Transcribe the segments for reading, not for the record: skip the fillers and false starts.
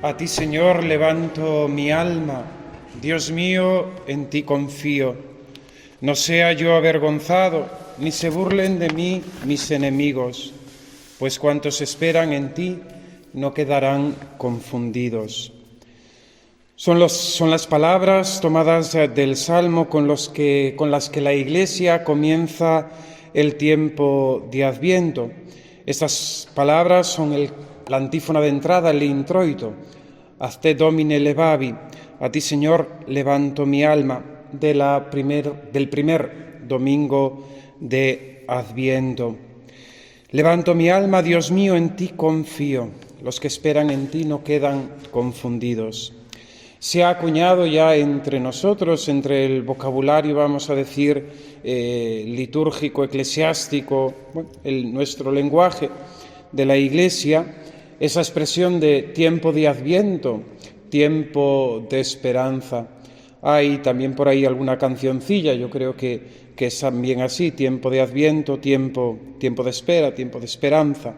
A ti, Señor, levanto mi alma. Dios mío, en ti confío. No sea yo avergonzado, ni se burlen de mí mis enemigos, pues cuantos esperan en ti no quedarán confundidos. Son las palabras tomadas del Salmo con las que la Iglesia comienza el tiempo de Adviento. Estas palabras son la antífona de entrada, el introito. A te Domine levavi, a ti, Señor, levanto mi alma, del primer domingo de Adviento. Levanto mi alma, Dios mío, en ti confío. Los que esperan en ti no quedan confundidos. Se ha acuñado ya entre nosotros, entre el vocabulario, vamos a decir, litúrgico, eclesiástico, nuestro lenguaje de la Iglesia, esa expresión de tiempo de Adviento, tiempo de esperanza. Hay también por ahí alguna cancioncilla, yo creo que es también así, tiempo de Adviento, tiempo de espera, tiempo de esperanza.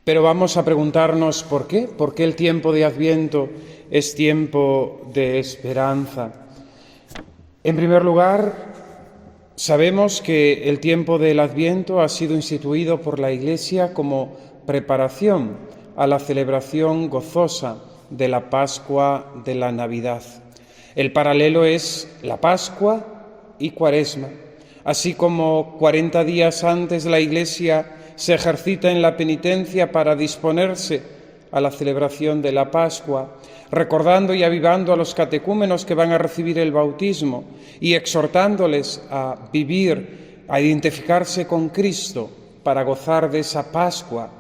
Pero vamos a preguntarnos ¿por qué? ¿Por qué el tiempo de Adviento es tiempo de esperanza? En primer lugar, sabemos que el tiempo del Adviento ha sido instituido por la Iglesia como preparación a la celebración gozosa de la Pascua de la Navidad. El paralelo es la Pascua y Cuaresma. Así como 40 días antes la Iglesia se ejercita en la penitencia para disponerse a la celebración de la Pascua, recordando y avivando a los catecúmenos que van a recibir el bautismo y exhortándoles a vivir, a identificarse con Cristo para gozar de esa Pascua,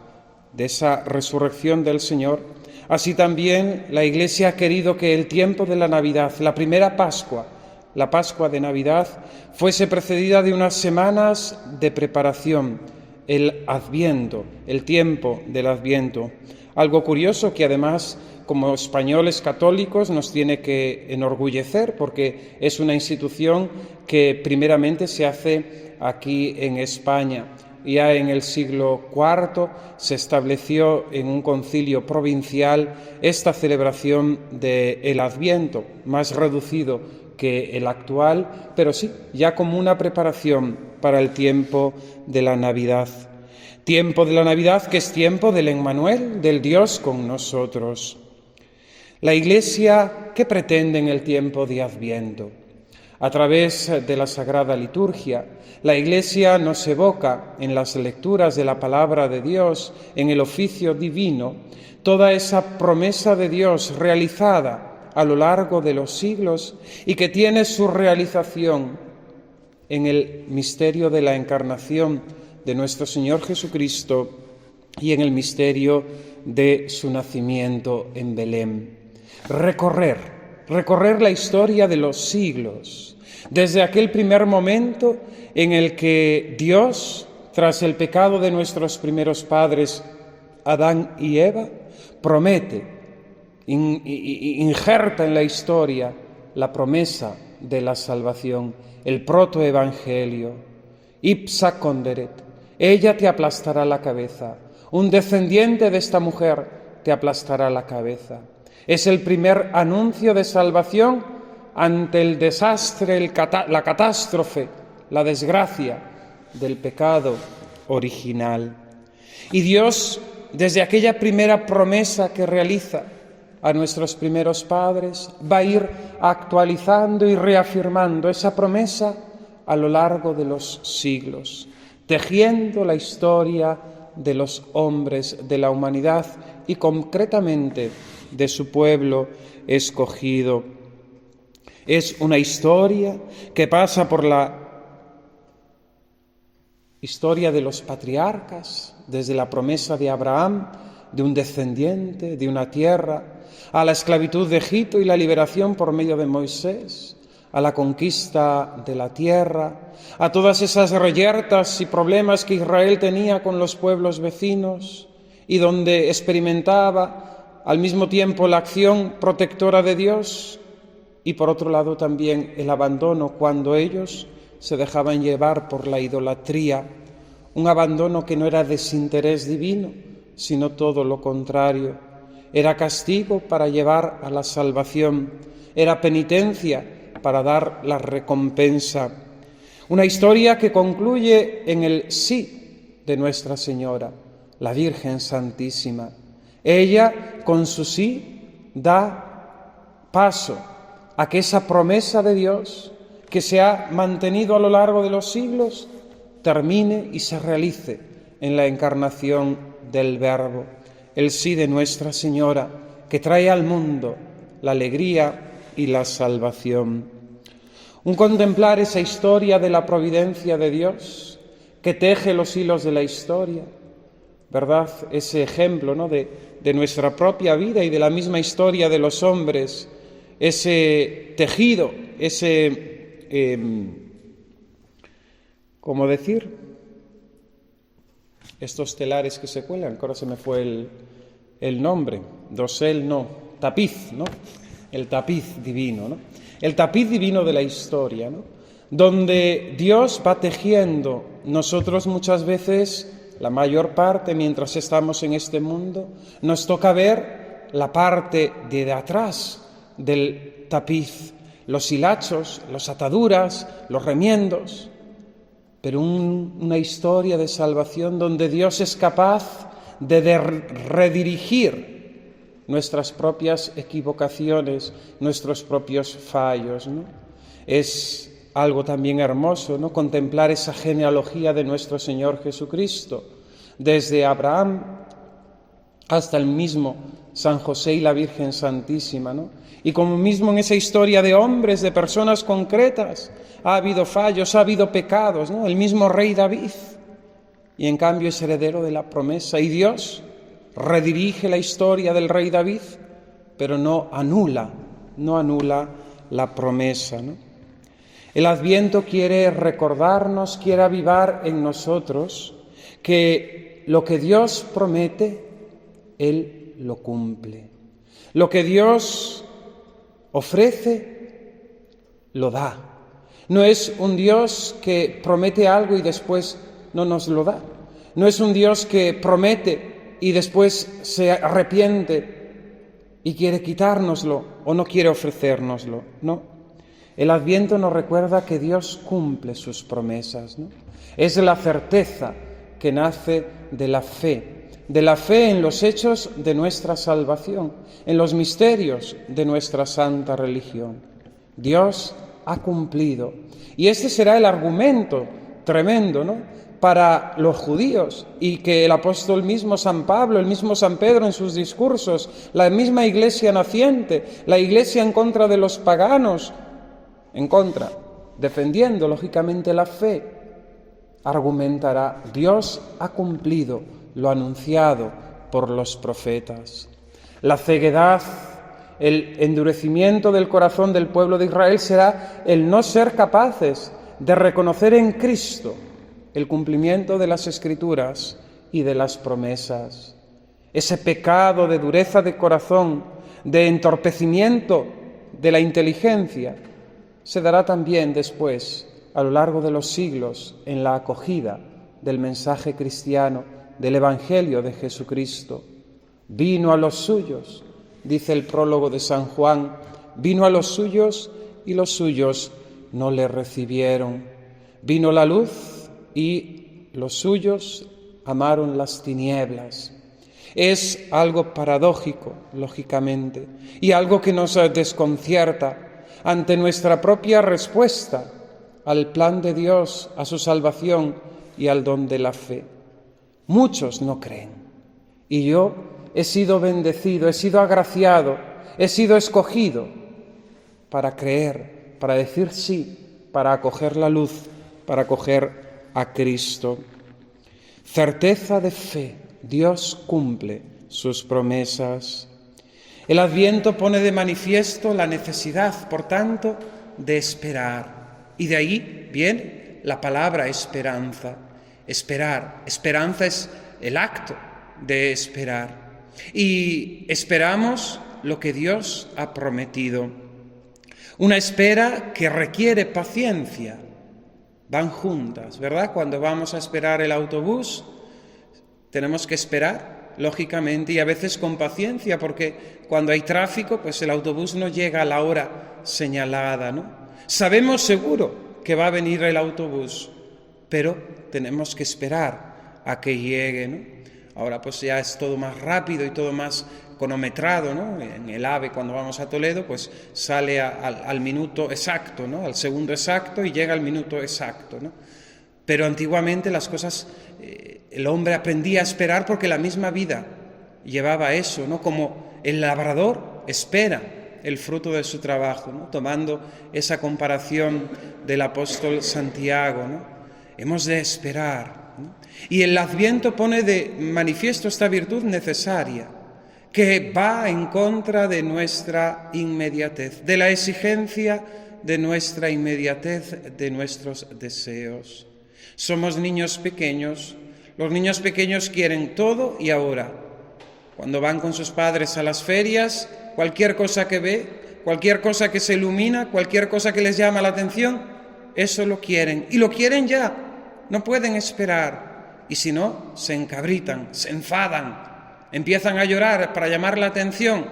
de esa resurrección del Señor. Así también la Iglesia ha querido que el tiempo de la Navidad, la primera Pascua, la Pascua de Navidad, fuese precedida de unas semanas de preparación, el Adviento, el tiempo del Adviento. Algo curioso que además, como españoles católicos, nos tiene que enorgullecer porque es una institución que primeramente se hace aquí en España. Ya en el siglo IV se estableció en un concilio provincial esta celebración del Adviento, más reducido que el actual, pero sí, ya como una preparación para el tiempo de la Navidad. Tiempo de la Navidad que es tiempo del Emmanuel, del Dios con nosotros. La Iglesia, ¿qué pretende en el tiempo de Adviento? A través de la Sagrada Liturgia, la Iglesia nos evoca en las lecturas de la Palabra de Dios, en el oficio divino, toda esa promesa de Dios realizada a lo largo de los siglos y que tiene su realización en el misterio de la encarnación de nuestro Señor Jesucristo y en el misterio de su nacimiento en Belén. Recorrer la historia de los siglos, desde aquel primer momento en el que Dios, tras el pecado de nuestros primeros padres, Adán y Eva, promete, injerta en la historia la promesa de la salvación, el protoevangelio. Ipsa conderet, ella te aplastará la cabeza, un descendiente de esta mujer te aplastará la cabeza. Es el primer anuncio de salvación ante el desastre, la catástrofe, la desgracia del pecado original. Y Dios, desde aquella primera promesa que realiza a nuestros primeros padres, va a ir actualizando y reafirmando esa promesa a lo largo de los siglos, tejiendo la historia de los hombres de la humanidad y concretamente de su pueblo escogido. Es una historia que pasa por la historia de los patriarcas, desde la promesa de Abraham, de un descendiente, de una tierra, a la esclavitud de Egipto y la liberación por medio de Moisés, a la conquista de la tierra, a todas esas reyertas y problemas que Israel tenía con los pueblos vecinos y donde experimentaba al mismo tiempo la acción protectora de Dios y por otro lado también el abandono cuando ellos se dejaban llevar por la idolatría, un abandono que no era desinterés divino, sino todo lo contrario, era castigo para llevar a la salvación, era penitencia para dar la recompensa. Una historia que concluye en el sí de Nuestra Señora, la Virgen Santísima. Ella, con su sí, da paso a que esa promesa de Dios, que se ha mantenido a lo largo de los siglos, termine y se realice en la encarnación del Verbo. El sí de Nuestra Señora, que trae al mundo la alegría y la salvación. Un contemplar esa historia de la providencia de Dios, que teje los hilos de la historia, ¿verdad? Ese ejemplo, ¿no?, de nuestra propia vida y de la misma historia de los hombres, ese tejido, ese, ¿cómo decir? Estos telares que se cuelgan, que ahora se me fue el nombre, dosel no, tapiz, ¿no? El tapiz divino, ¿no? El tapiz divino de la historia, ¿no? Donde Dios va tejiendo. Nosotros muchas veces, la mayor parte, mientras estamos en este mundo, nos toca ver la parte de atrás del tapiz, los hilachos, las ataduras, los remiendos, pero una historia de salvación donde Dios es capaz de redirigir nuestras propias equivocaciones, nuestros propios fallos, ¿no? Es algo también hermoso, ¿no?, contemplar esa genealogía de nuestro Señor Jesucristo, desde Abraham hasta el mismo San José y la Virgen Santísima, ¿no? Y como mismo en esa historia de hombres, de personas concretas, ha habido fallos, ha habido pecados, ¿no? El mismo rey David, y en cambio es heredero de la promesa. Y Dios redirige la historia del rey David, pero no anula la promesa, ¿no? El Adviento quiere recordarnos, quiere avivar en nosotros que lo que Dios promete, Él lo cumple. Lo que Dios ofrece, lo da. No es un Dios que promete algo y después no nos lo da. No es un Dios que promete y después se arrepiente y quiere quitárnoslo o no quiere ofrecérnoslo. No. El Adviento nos recuerda que Dios cumple sus promesas, ¿no? Es la certeza que nace de la fe en los hechos de nuestra salvación, en los misterios de nuestra santa religión. Dios ha cumplido. Y este será el argumento tremendo, ¿no?, para los judíos, y que el apóstol mismo San Pablo, el mismo San Pedro en sus discursos, la misma Iglesia naciente, la Iglesia en contra de los paganos, defendiendo lógicamente la fe, argumentará: Dios ha cumplido lo anunciado por los profetas. La ceguedad, el endurecimiento del corazón del pueblo de Israel será el no ser capaces de reconocer en Cristo el cumplimiento de las Escrituras y de las promesas. Ese pecado de dureza de corazón, de entorpecimiento de la inteligencia, se dará también después, a lo largo de los siglos, en la acogida del mensaje cristiano, del Evangelio de Jesucristo. Vino a los suyos, dice el prólogo de San Juan, vino a los suyos y los suyos no le recibieron. Vino la luz y los suyos amaron las tinieblas. Es algo paradójico, lógicamente, y algo que nos desconcierta ante nuestra propia respuesta al plan de Dios, a su salvación y al don de la fe. Muchos no creen, y yo he sido bendecido, he sido agraciado, he sido escogido para creer, para decir sí, para acoger la luz, para acoger a Cristo. Certeza de fe, Dios cumple sus promesas. El Adviento pone de manifiesto la necesidad, por tanto, de esperar. Y de ahí viene la palabra esperanza. Esperar. Esperanza es el acto de esperar. Y esperamos lo que Dios ha prometido. Una espera que requiere paciencia. Van juntas, ¿verdad? Cuando vamos a esperar el autobús, tenemos que esperar lógicamente, y a veces con paciencia, porque cuando hay tráfico, pues el autobús no llega a la hora señalada, ¿no? Sabemos seguro que va a venir el autobús, pero tenemos que esperar a que llegue, ¿no? Ahora pues ya es todo más rápido y todo más cronometrado, ¿no? En el AVE, cuando vamos a Toledo, pues sale al minuto exacto, ¿no? Al segundo exacto, y llega al minuto exacto, ¿no? Pero antiguamente las cosas, el hombre aprendía a esperar porque la misma vida llevaba eso, ¿no? Como el labrador espera el fruto de su trabajo, ¿no? Tomando esa comparación del apóstol Santiago, ¿no? Hemos de esperar, ¿no? Y el Adviento pone de manifiesto esta virtud necesaria, que va en contra de nuestra inmediatez, de la exigencia de nuestra inmediatez, de nuestros deseos. Somos niños pequeños, los niños pequeños quieren todo y ahora. Cuando van con sus padres a las ferias, cualquier cosa que ve, cualquier cosa que se ilumina, cualquier cosa que les llama la atención, eso lo quieren. Y lo quieren ya, no pueden esperar. Y si no, se encabritan, se enfadan, empiezan a llorar para llamar la atención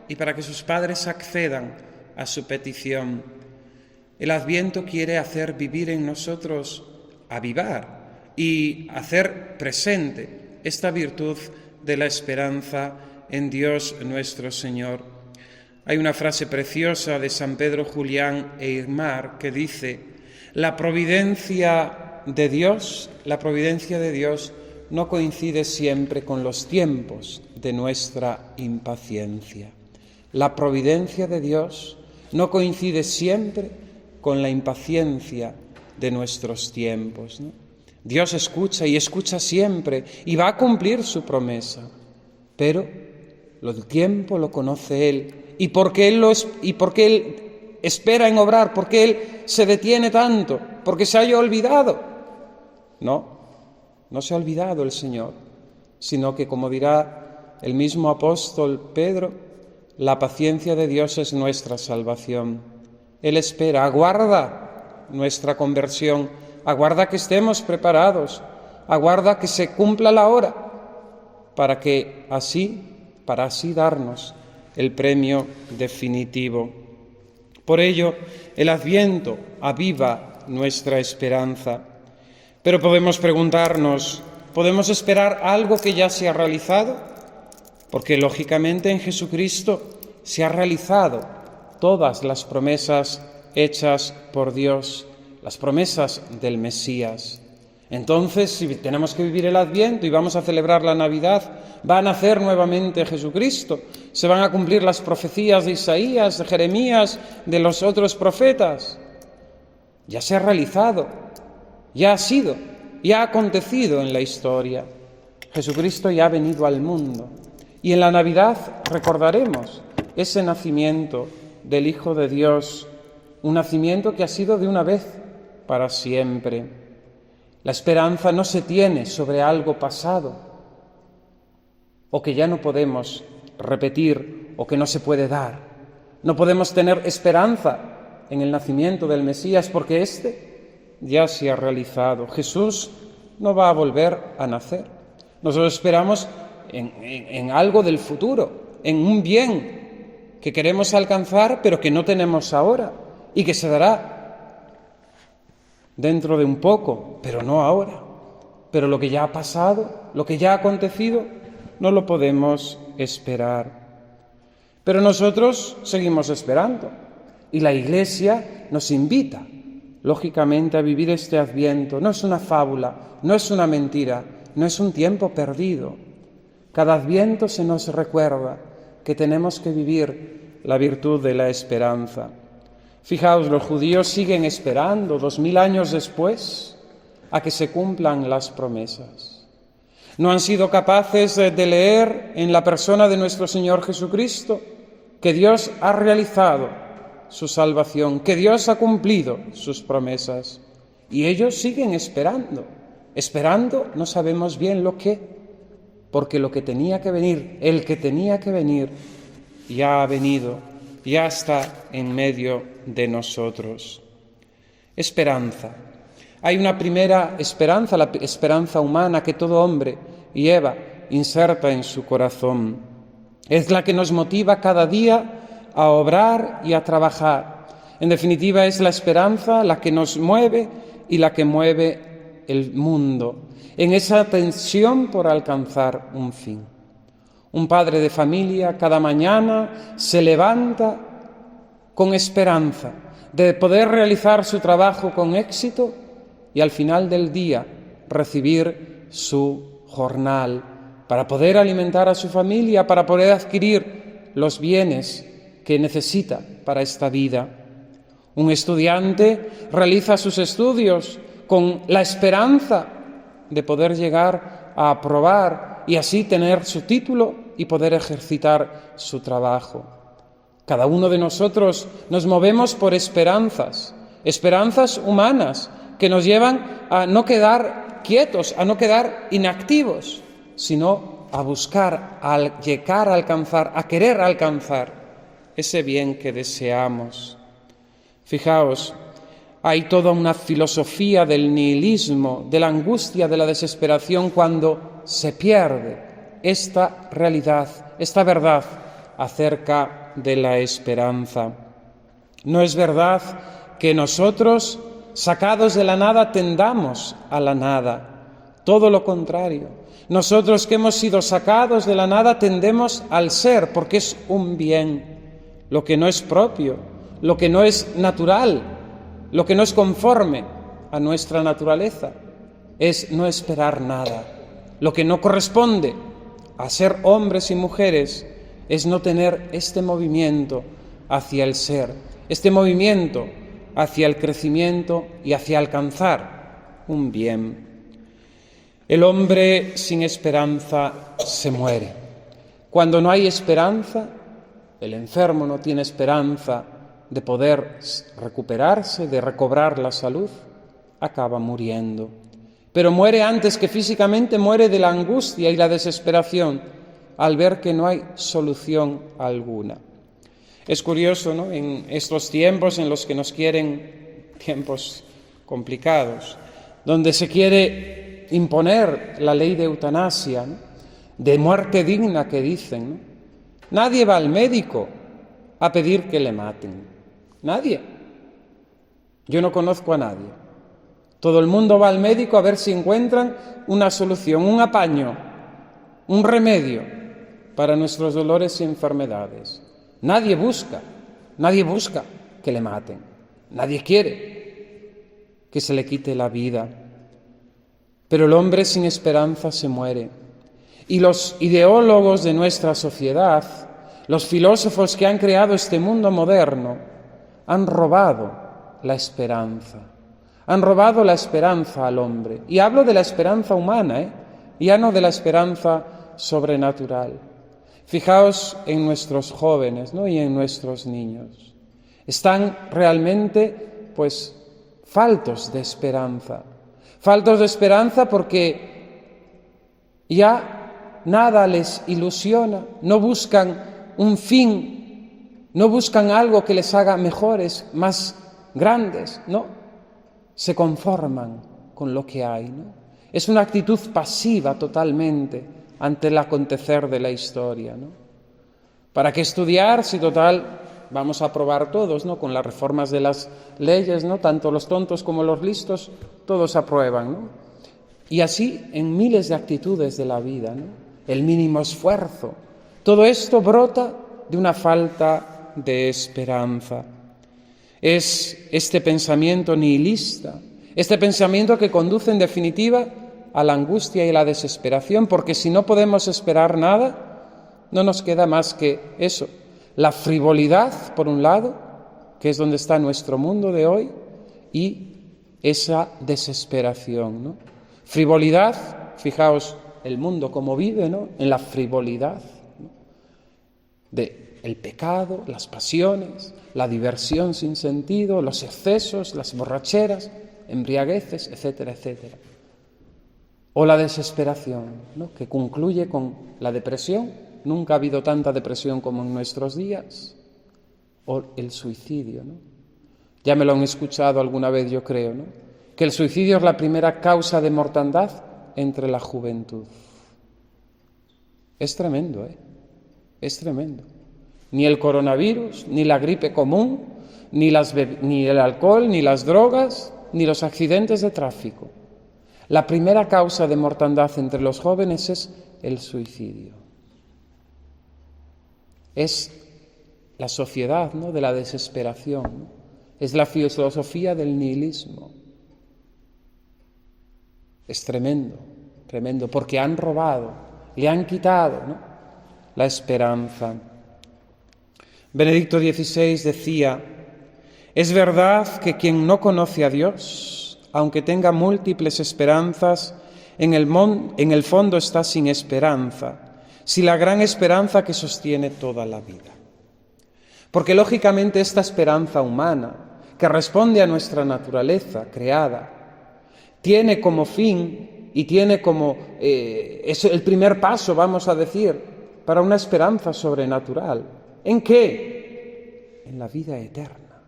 y para que sus padres accedan a su petición. El Adviento quiere hacer vivir en nosotros, avivar y hacer presente esta virtud de la esperanza en Dios nuestro Señor. Hay una frase preciosa de San Pedro Julián e Irmar que dice: la providencia de Dios no coincide siempre con los tiempos de nuestra impaciencia. La providencia de Dios no coincide siempre con la impaciencia de nuestros tiempos, ¿no? Dios escucha y escucha siempre y va a cumplir su promesa, pero el tiempo lo conoce Él. ¿Y por qué Él espera en obrar? ¿Por qué Él se detiene tanto? ¿Porque se haya olvidado? No se ha olvidado el Señor, sino que, como dirá el mismo apóstol Pedro, la paciencia de Dios es nuestra salvación. Él espera, aguarda nuestra conversión, aguarda que estemos preparados, aguarda que se cumpla la hora, para así darnos el premio definitivo. Por ello, el Adviento aviva nuestra esperanza. Pero podemos preguntarnos, ¿podemos esperar algo que ya se ha realizado? Porque lógicamente en Jesucristo se han realizado todas las promesas hechas por Dios, las promesas del Mesías. Entonces, si tenemos que vivir el Adviento y vamos a celebrar la Navidad, va a nacer nuevamente Jesucristo, se van a cumplir las profecías de Isaías, de Jeremías, de los otros profetas. Ya se ha realizado, ya ha sido, ya ha acontecido en la historia. Jesucristo ya ha venido al mundo y en la Navidad recordaremos ese nacimiento del Hijo de Dios, un nacimiento que ha sido de una vez para siempre. La esperanza no se tiene sobre algo pasado o que ya no podemos repetir o que no se puede dar. No podemos tener esperanza en el nacimiento del Mesías porque éste ya se ha realizado. Jesús no va a volver a nacer. Nosotros esperamos en algo del futuro, en un bien que queremos alcanzar pero que no tenemos ahora y que se dará dentro de un poco, pero no ahora. Pero lo que ya ha pasado, lo que ya ha acontecido, no lo podemos esperar. Pero nosotros seguimos esperando y la Iglesia nos invita, lógicamente, a vivir este Adviento. No es una fábula, no es una mentira, no es un tiempo perdido. Cada Adviento se nos recuerda que tenemos que vivir la virtud de la esperanza. Fijaos, los judíos siguen esperando 2000 años después a que se cumplan las promesas. No han sido capaces de leer en la persona de nuestro Señor Jesucristo que Dios ha realizado su salvación, que Dios ha cumplido sus promesas. Y ellos siguen esperando no sabemos bien lo que, porque lo que tenía que venir, el que tenía que venir, ya ha venido, ya está en medio de nosotros. Esperanza. Hay una primera esperanza, la esperanza humana que todo hombre lleva inserta en su corazón. Es la que nos motiva cada día a obrar y a trabajar. En definitiva, es la esperanza la que nos mueve y la que mueve el mundo, en esa tensión por alcanzar un fin. Un padre de familia cada mañana se levanta con esperanza de poder realizar su trabajo con éxito y al final del día recibir su jornal para poder alimentar a su familia, para poder adquirir los bienes que necesita para esta vida. Un estudiante realiza sus estudios con la esperanza de poder llegar a aprobar y así tener su título y poder ejercitar su trabajo. Cada uno de nosotros nos movemos por esperanzas humanas que nos llevan a no quedar quietos, a no quedar inactivos, sino a buscar, a llegar a alcanzar, a querer alcanzar ese bien que deseamos. Fijaos, hay toda una filosofía del nihilismo, de la angustia, de la desesperación cuando se pierde esta realidad, esta verdad acerca de la esperanza. No es verdad que nosotros, sacados de la nada, tendamos a la nada. Todo lo contrario. Nosotros que hemos sido sacados de la nada tendemos al ser, porque es un bien. Lo que no es propio, lo que no es natural, lo que no es conforme a nuestra naturaleza, es no esperar nada. Lo que no corresponde a ser hombres y mujeres es no tener este movimiento hacia el ser, este movimiento hacia el crecimiento y hacia alcanzar un bien. El hombre sin esperanza se muere. Cuando no hay esperanza, el enfermo no tiene esperanza de poder recuperarse, de recobrar la salud, acaba muriendo. Pero muere antes que físicamente, muere de la angustia y la desesperación al ver que no hay solución alguna. Es curioso, ¿no?, en estos tiempos en los que nos quieren, tiempos complicados, donde se quiere imponer la ley de eutanasia, ¿no?, de muerte digna que dicen, ¿no? Nadie va al médico a pedir que le maten. Nadie. Yo no conozco a nadie. Todo el mundo va al médico a ver si encuentran una solución, un apaño, un remedio para nuestros dolores y enfermedades. Nadie busca que le maten. Nadie quiere que se le quite la vida. Pero el hombre sin esperanza se muere. Y los ideólogos de nuestra sociedad, los filósofos que han creado este mundo moderno, han robado la esperanza. Han robado la esperanza al hombre. Y hablo de la esperanza humana, ya no de la esperanza sobrenatural. Fijaos en nuestros jóvenes, ¿no?, y en nuestros niños. Están realmente, faltos de esperanza. Faltos de esperanza porque ya nada les ilusiona, no buscan un fin, no buscan algo que les haga mejores, más grandes, ¿no? Se conforman con lo que hay, ¿no? Es una actitud pasiva totalmente ante el acontecer de la historia, ¿no? ¿Para qué estudiar si total vamos a aprobar todos, ¿no? Con las reformas de las leyes, ¿no? Tanto los tontos como los listos, todos aprueban, ¿no? Y así en miles de actitudes de la vida, ¿no? El mínimo esfuerzo. Todo esto brota de una falta de esperanza. Es este pensamiento nihilista, este pensamiento que conduce en definitiva a la angustia y la desesperación, porque si no podemos esperar nada, no nos queda más que eso, la frivolidad, por un lado, que es donde está nuestro mundo de hoy, y esa desesperación, ¿no? Frivolidad, fijaos el mundo como vive, ¿no?, en la frivolidad, ¿no?, de el pecado, las pasiones, la diversión sin sentido, los excesos, las borracheras, embriagueces, etcétera, etcétera. O la desesperación, ¿no?, que concluye con la depresión. Nunca ha habido tanta depresión como en nuestros días. O el suicidio, ¿no? Ya me lo han escuchado alguna vez, yo creo, ¿no?, que el suicidio es la primera causa de mortandad entre la juventud. Es tremendo, ¿eh? Es tremendo. Ni el coronavirus, ni la gripe común, ni el alcohol, ni las drogas, ni los accidentes de tráfico. La primera causa de mortandad entre los jóvenes es el suicidio. Es la sociedad, ¿no?, de la desesperación, ¿no? Es la filosofía del nihilismo. Es tremendo, tremendo, porque han robado, le han quitado, ¿no?, la esperanza. Benedicto XVI decía: es verdad que quien no conoce a Dios, aunque tenga múltiples esperanzas, en el fondo está sin esperanza, sin la gran esperanza que sostiene toda la vida. Porque lógicamente esta esperanza humana, que responde a nuestra naturaleza creada, tiene como fin y tiene como es el primer paso, vamos a decir, para una esperanza sobrenatural. ¿En qué? En la vida eterna,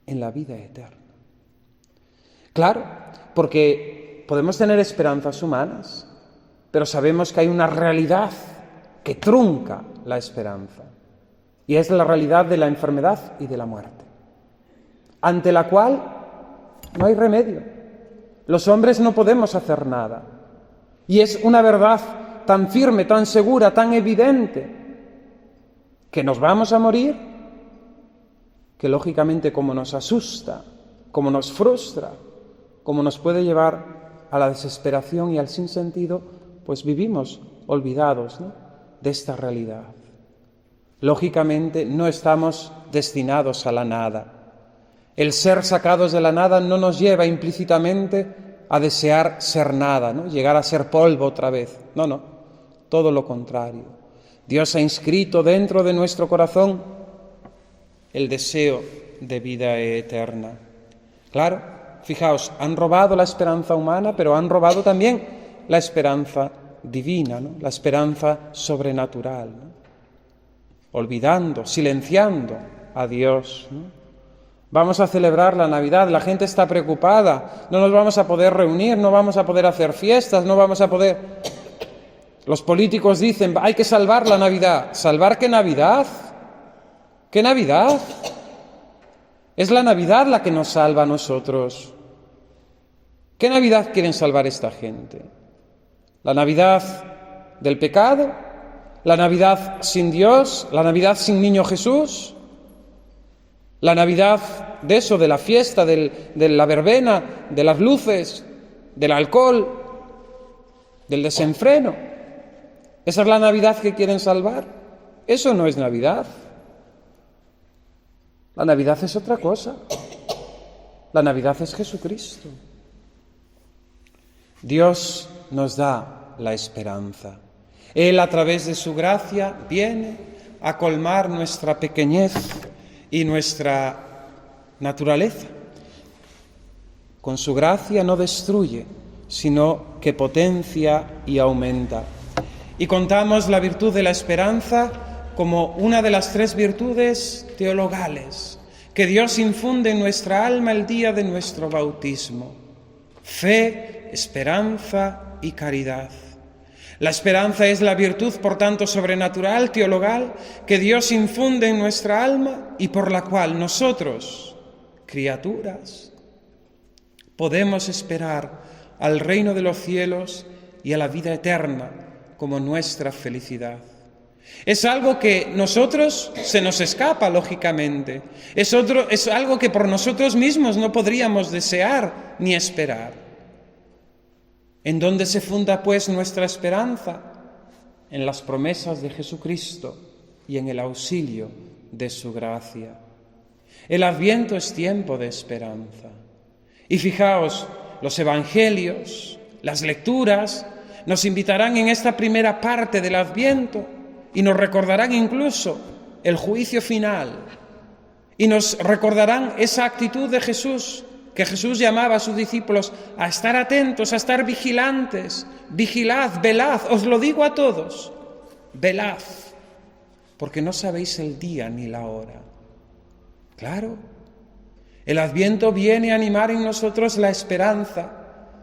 en la vida eterna. Claro, porque podemos tener esperanzas humanas, pero sabemos que hay una realidad que trunca la esperanza, y es la realidad de la enfermedad y de la muerte, ante la cual no hay remedio. Los hombres no podemos hacer nada, y es una verdad tan firme, tan segura, tan evidente, que nos vamos a morir, que lógicamente como nos asusta, como nos frustra, como nos puede llevar a la desesperación y al sinsentido, pues vivimos olvidados, ¿no?, de esta realidad. Lógicamente no estamos destinados a la nada. El ser sacados de la nada no nos lleva implícitamente a desear ser nada, ¿no?, llegar a ser polvo otra vez. No, todo lo contrario. Dios ha inscrito dentro de nuestro corazón el deseo de vida eterna. Claro, fijaos, han robado la esperanza humana, pero han robado también la esperanza divina, ¿no?, la esperanza sobrenatural, ¿no?, olvidando, silenciando a Dios, ¿no? Vamos a celebrar la Navidad, la gente está preocupada, no nos vamos a poder reunir, no vamos a poder hacer fiestas, no vamos a poder... Los políticos dicen, hay que salvar la Navidad. ¿Salvar qué Navidad? ¿Qué Navidad? Es la Navidad la que nos salva a nosotros. ¿Qué Navidad quieren salvar esta gente? ¿La Navidad del pecado? ¿La Navidad sin Dios? ¿La Navidad sin Niño Jesús? ¿La Navidad de eso, de la fiesta, de la verbena, de las luces, del alcohol, del desenfreno? ¿Esa es la Navidad que quieren salvar? Eso no es Navidad. La Navidad es otra cosa. La Navidad es Jesucristo. Dios nos da la esperanza. Él, a través de su gracia, viene a colmar nuestra pequeñez y nuestra naturaleza. Con su gracia no destruye, sino que potencia y aumenta. Y contamos la virtud de la esperanza como una de las 3 virtudes teologales que Dios infunde en nuestra alma el día de nuestro bautismo: fe, esperanza y caridad. La esperanza es la virtud, por tanto, sobrenatural, teologal, que Dios infunde en nuestra alma y por la cual nosotros, criaturas, podemos esperar al reino de los cielos y a la vida eterna como nuestra felicidad. Es algo que nosotros se nos escapa, lógicamente. Es algo que por nosotros mismos no podríamos desear ni esperar. ¿En dónde se funda, pues, nuestra esperanza? En las promesas de Jesucristo y en el auxilio de su gracia. El Adviento es tiempo de esperanza. Y fijaos, los evangelios, las lecturas, nos invitarán en esta primera parte del Adviento y nos recordarán incluso el juicio final y nos recordarán esa actitud de Jesús, que Jesús llamaba a sus discípulos a estar atentos, a estar vigilantes. Vigilad, velad, os lo digo a todos, velad, porque no sabéis el día ni la hora. Claro, el Adviento viene a animar en nosotros la esperanza,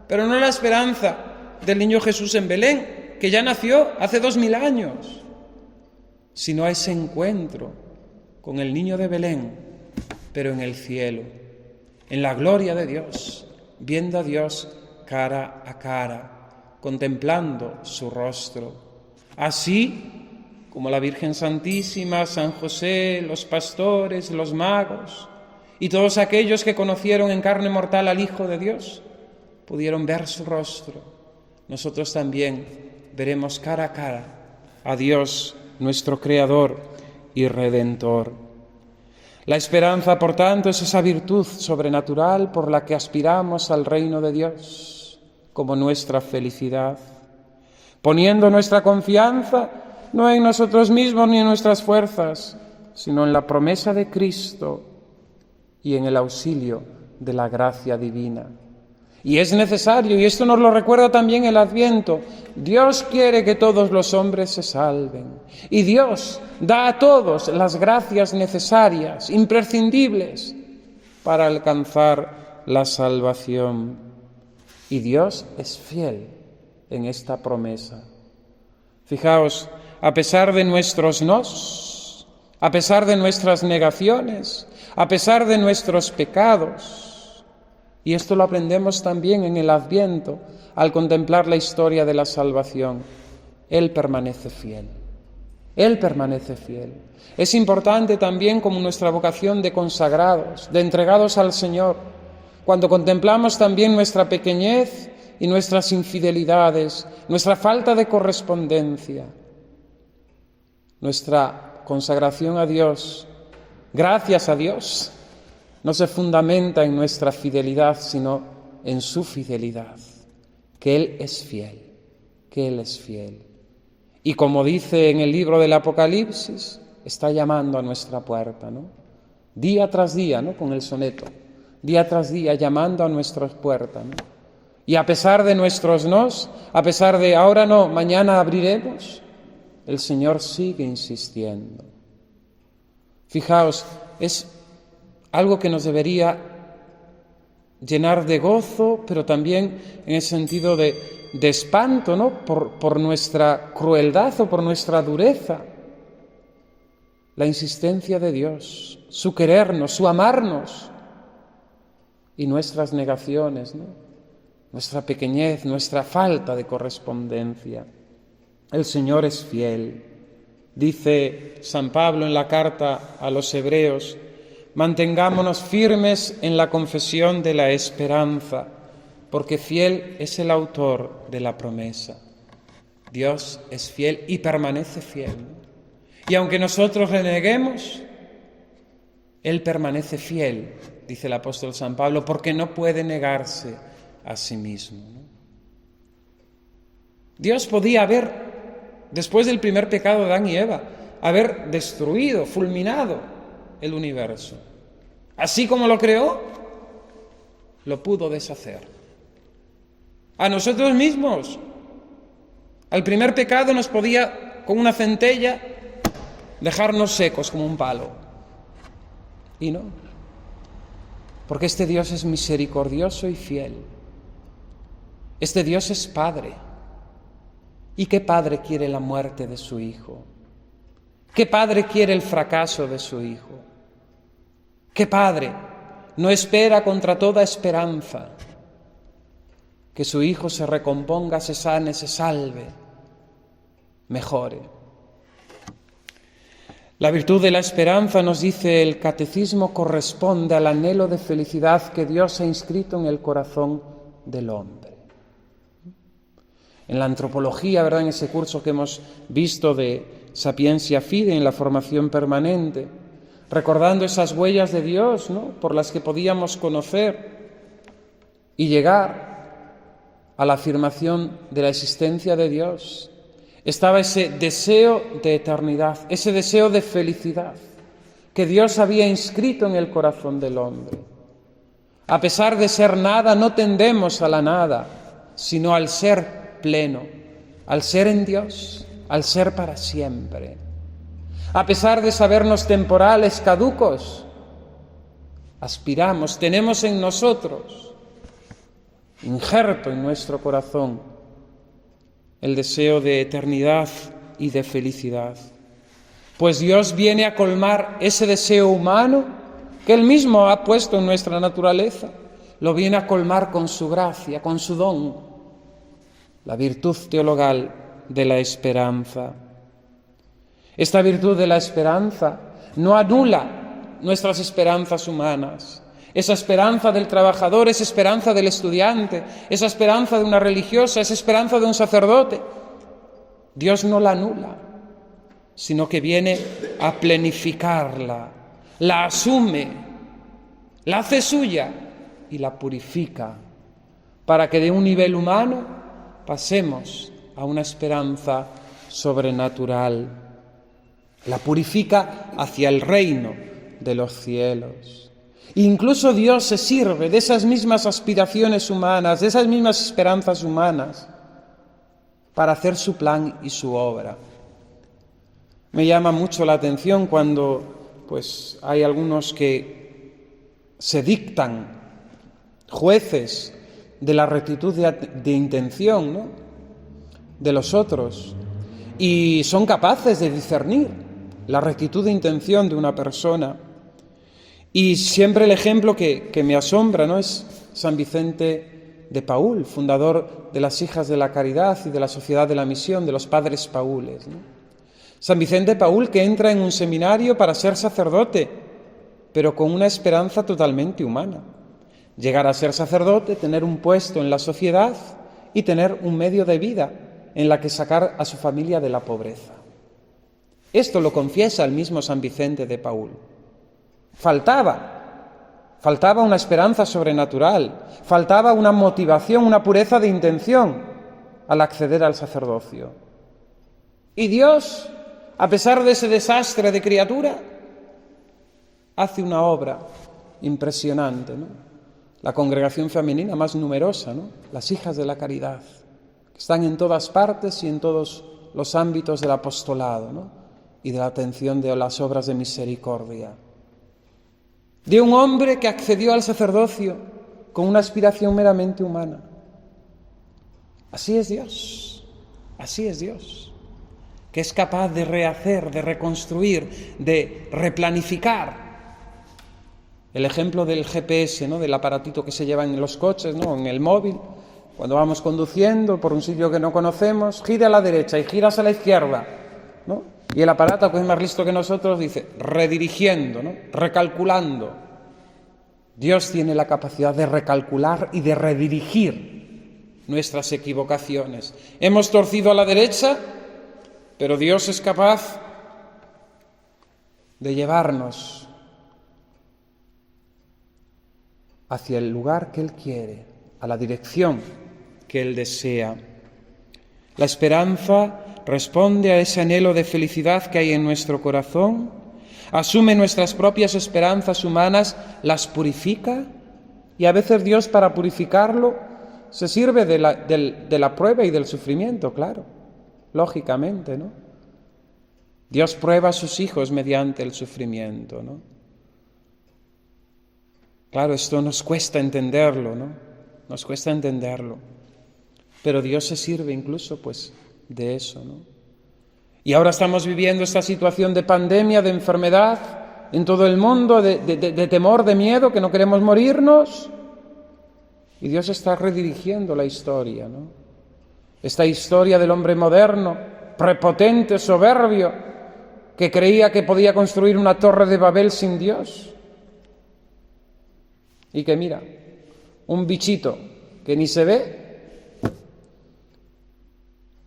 pero no la esperanza del niño Jesús en Belén, que ya nació hace 2000 años, sino a ese encuentro con el niño de Belén, pero en el cielo, en la gloria de Dios, viendo a Dios cara a cara, contemplando su rostro. Así como la Virgen Santísima, San José, los pastores, los magos y todos aquellos que conocieron en carne mortal al Hijo de Dios, pudieron ver su rostro. Nosotros también veremos cara a cara a Dios, nuestro Creador y Redentor. La esperanza, por tanto, es esa virtud sobrenatural por la que aspiramos al reino de Dios como nuestra felicidad, poniendo nuestra confianza no en nosotros mismos ni en nuestras fuerzas, sino en la promesa de Cristo y en el auxilio de la gracia divina. Y es necesario, y esto nos lo recuerda también el Adviento, Dios quiere que todos los hombres se salven. Y Dios da a todos las gracias necesarias, imprescindibles, para alcanzar la salvación. Y Dios es fiel en esta promesa. Fijaos, a pesar de nuestros nos, a pesar de nuestras negaciones, a pesar de nuestros pecados, y esto lo aprendemos también en el Adviento, al contemplar la historia de la salvación, Él permanece fiel. Él permanece fiel. Es importante también como nuestra vocación de consagrados, de entregados al Señor, cuando contemplamos también nuestra pequeñez y nuestras infidelidades, nuestra falta de correspondencia, nuestra consagración a Dios, gracias a Dios, no se fundamenta en nuestra fidelidad, sino en su fidelidad, que Él es fiel, que Él es fiel. Y como dice en el libro del Apocalipsis, está llamando a nuestra puerta, ¿no? Día tras día, ¿no? Con el soneto, día tras día llamando a nuestras puertas, ¿no? Y a pesar de nuestros nos, a pesar de ahora no, mañana abriremos, el Señor sigue insistiendo. Fijaos, es algo que nos debería llenar de gozo, pero también en el sentido de espanto, ¿no? Por nuestra crueldad o por nuestra dureza. La insistencia de Dios, su querernos, su amarnos y nuestras negaciones, ¿no? Nuestra pequeñez, nuestra falta de correspondencia. El Señor es fiel. Dice San Pablo en la carta a los Hebreos: mantengámonos firmes en la confesión de la esperanza, porque fiel es el autor de la promesa. Dios es fiel y permanece fiel. Y aunque nosotros reneguemos, Él permanece fiel, dice el apóstol San Pablo, porque no puede negarse a sí mismo. Dios podía haber, después del primer pecado de Adán y Eva, haber destruido, fulminado el universo. Así como lo creó, lo pudo deshacer. A nosotros mismos, al primer pecado nos podía, con una centella, dejarnos secos como un palo. Y no, porque este Dios es misericordioso y fiel. Este Dios es Padre. ¿Y qué padre quiere la muerte de su hijo? ¿Qué padre quiere el fracaso de su hijo? ¿Qué padre no espera contra toda esperanza que su hijo se recomponga, se sane, se salve, mejore? La virtud de la esperanza, nos dice el Catecismo, corresponde al anhelo de felicidad que Dios ha inscrito en el corazón del hombre. En la antropología, ¿verdad?, en ese curso que hemos visto de Sapiencia Fide, en la formación permanente, recordando esas huellas de Dios, ¿no?, por las que podíamos conocer y llegar a la afirmación de la existencia de Dios, estaba ese deseo de eternidad, ese deseo de felicidad que Dios había inscrito en el corazón del hombre. A pesar de ser nada, no tendemos a la nada, sino al ser pleno, al ser en Dios, al ser para siempre. A pesar de sabernos temporales, caducos, aspiramos, tenemos en nosotros, injerto en nuestro corazón, el deseo de eternidad y de felicidad. Pues Dios viene a colmar ese deseo humano que Él mismo ha puesto en nuestra naturaleza. Lo viene a colmar con su gracia, con su don, la virtud teologal de la esperanza. Esta virtud de la esperanza no anula nuestras esperanzas humanas. Esa esperanza del trabajador, esa esperanza del estudiante, esa esperanza de una religiosa, esa esperanza de un sacerdote. Dios no la anula, sino que viene a plenificarla, la asume, la hace suya y la purifica, para que de un nivel humano pasemos a una esperanza sobrenatural. La purifica hacia el reino de los cielos. Incluso Dios se sirve de esas mismas aspiraciones humanas, de esas mismas esperanzas humanas, para hacer su plan y su obra. Me llama mucho la atención cuando hay algunos que se dictan jueces de la rectitud de intención, ¿no?, de los otros, y son capaces de discernir la rectitud de intención de una persona. Y siempre el ejemplo que me asombra, ¿no?, es San Vicente de Paúl, fundador de las Hijas de la Caridad y de la Sociedad de la Misión, de los Padres Paules, ¿no? San Vicente de Paúl, que entra en un seminario para ser sacerdote, pero con una esperanza totalmente humana. Llegar a ser sacerdote, tener un puesto en la sociedad y tener un medio de vida en la que sacar a su familia de la pobreza. Esto lo confiesa el mismo San Vicente de Paúl. Faltaba una esperanza sobrenatural, faltaba una motivación, una pureza de intención al acceder al sacerdocio. Y Dios, a pesar de ese desastre de criatura, hace una obra impresionante, ¿no? La congregación femenina más numerosa, ¿no?, las Hijas de la Caridad, que están en todas partes y en todos los ámbitos del apostolado, ¿no?, y de la atención de las obras de misericordia. De un hombre que accedió al sacerdocio con una aspiración meramente humana. Así es Dios, que es capaz de rehacer, de reconstruir, de replanificar. El ejemplo del GPS, ¿no?, del aparatito que se lleva en los coches, ¿no?, en el móvil. Cuando vamos conduciendo por un sitio que no conocemos, gira a la derecha y giras a la izquierda, ¿no? Y el aparato, que es más listo que nosotros, dice redirigiendo, ¿no?, recalculando. Dios tiene la capacidad de recalcular y de redirigir nuestras equivocaciones. Hemos torcido a la derecha, pero Dios es capaz de llevarnos hacia el lugar que Él quiere, a la dirección que Él desea. La esperanza responde a ese anhelo de felicidad que hay en nuestro corazón, asume nuestras propias esperanzas humanas, las purifica, y a veces Dios, para purificarlo, se sirve de la prueba y del sufrimiento, claro, lógicamente, ¿no? Dios prueba a sus hijos mediante el sufrimiento, ¿no? Claro, esto nos cuesta entenderlo, ¿no? Nos cuesta entenderlo. Pero Dios se sirve incluso, de eso, ¿no? Y ahora estamos viviendo esta situación de pandemia, de enfermedad en todo el mundo, de temor, de miedo, que no queremos morirnos. Y Dios está redirigiendo la historia, ¿no? Esta historia del hombre moderno, prepotente, soberbio, que creía que podía construir una torre de Babel sin Dios. Y que mira, un bichito que ni se ve,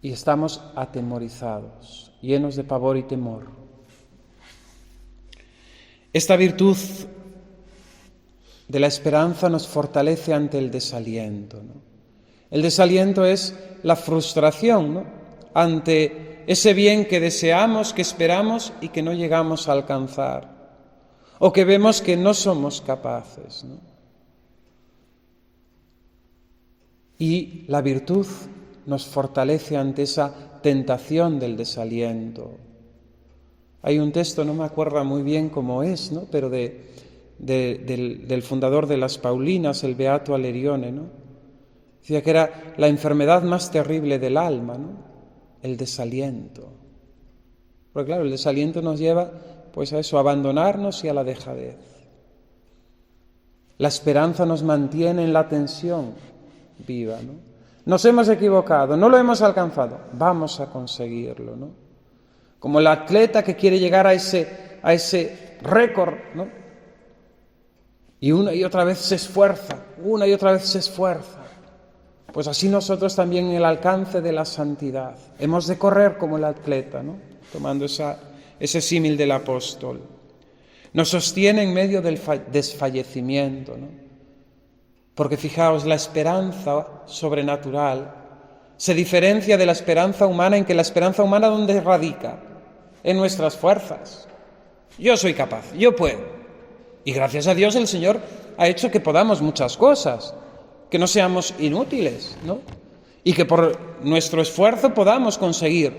y estamos atemorizados, llenos de pavor y temor. Esta virtud de la esperanza nos fortalece ante el desaliento, ¿no? El desaliento es la frustración, ¿no?, ante ese bien que deseamos, que esperamos y que no llegamos a alcanzar, o que vemos que no somos capaces, ¿no? Y la virtud nos fortalece ante esa tentación del desaliento. Hay un texto, no me acuerdo muy bien cómo es, ¿no?, pero del fundador de las Paulinas, el beato Alerione, ¿no?, Decía que era la enfermedad más terrible del alma, ¿no? El desaliento. Porque claro, el desaliento nos lleva pues a eso, a abandonarnos y a la dejadez. La esperanza nos mantiene en la tensión viva, ¿no? Nos hemos equivocado, no lo hemos alcanzado, vamos a conseguirlo, ¿no? Como el atleta que quiere llegar a ese récord, ¿no? Y una y otra vez se esfuerza, Pues así nosotros también en el alcance de la santidad. Hemos de correr como el atleta, ¿no? Tomando ese símil del apóstol. Nos sostiene en medio del desfallecimiento, ¿no? Porque fijaos, la esperanza sobrenatural se diferencia de la esperanza humana en que la esperanza humana, ¿dónde radica? En nuestras fuerzas. Yo soy capaz, yo puedo. Y gracias a Dios el Señor ha hecho que podamos muchas cosas, que no seamos inútiles, ¿no? Y que por nuestro esfuerzo podamos conseguir